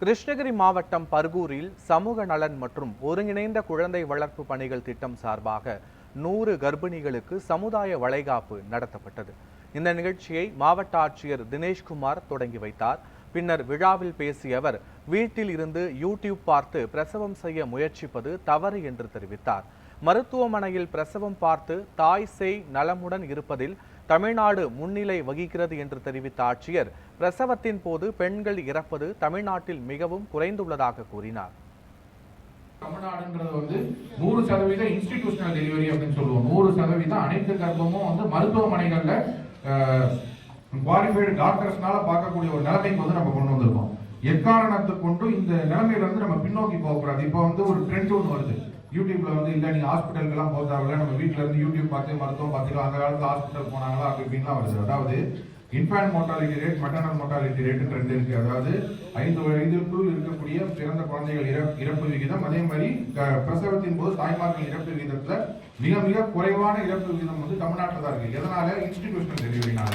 கிருஷ்ணகிரி மாவட்டம் பர்கூரில் சமூக நலன் மற்றும் ஒருங்கிணைந்த குழந்தை வளர்ப்பு பணிகள் திட்டம் சார்பாக 100 கர்ப்பிணிகளுக்கு சமுதாய வளைகாப்பு நடத்தப்பட்டது. இந்த நிகழ்ச்சியை மாவட்ட ஆட்சியர் தினேஷ்குமார் தொடங்கி வைத்தார். பின்னர் விழாவில் பேசிய அவர், வீட்டில் இருந்து யூடியூப் பார்த்து பிரசவம் செய்ய முயற்சிப்பது தவறு என்று தெரிவித்தார். மருத்துவமனையில் பிரசவம் பார்த்து தாய் சேய் நலமுடன் இருப்பதில் தமிழ்நாடு முன்னிலை வகிக்கிறது என்று தெரிவித்த ஆட்சியர், பிரசவத்தின் போது பெண்கள் இறப்பது தமிழ்நாட்டில் மிகவும் குறைந்துள்ளதாக கூறினார். தமிழ்நாடுன்றது 100% இன்ஸ்டிடியூஷனல் டெலிவரி அப்படின்னு சொல்லுவோம். 100% அனைத்து கர்ப்பமும் மருத்துவமனைகள்ல குவாலிஃபைடு டாக்டர்ஸ்னால பார்க்கக்கூடிய ஒரு நிலைமைக்கு நம்ம கொண்டு வந்திருக்கோம். எக்காரணத்தை கொண்டு இந்த நிலைமையில நம்ம பின்னோக்கி போகக்கூடாது. இப்போ ஒரு ட்ரெண்ட் ஒன்று வருது. யூடியூப்ல இல்ல நீங்க ஹாஸ்பிட்டலுக்கெல்லாம் போக தேவையில்ல, நம்ம வீட்டுல இருந்து யூடியூப் பார்த்து மருத்துவம் பார்த்துக்கலாம். அந்த காலத்துல ஹாஸ்பிட்டல் போனாங்களா அப்படின்லாம் வருது. அதாவது infant mortality rate, maternal mortality rate trend இருக்கு. அதாவது 5 வயதிற்குள் இருக்கக்கூடிய பிறந்த குழந்தைகள் இறப்பு விகிதம், அதே மாதிரி பிரசவத்தின் போது தாய்மார்கள் இறப்பு விகிதத்துல மிக மிக குறைவான இறப்பு விகிதம் தமிழ்நாட்டில் தான் இருக்கு. எதனால? இன்ஸ்டிடியூஷனல் டெலிவரினால.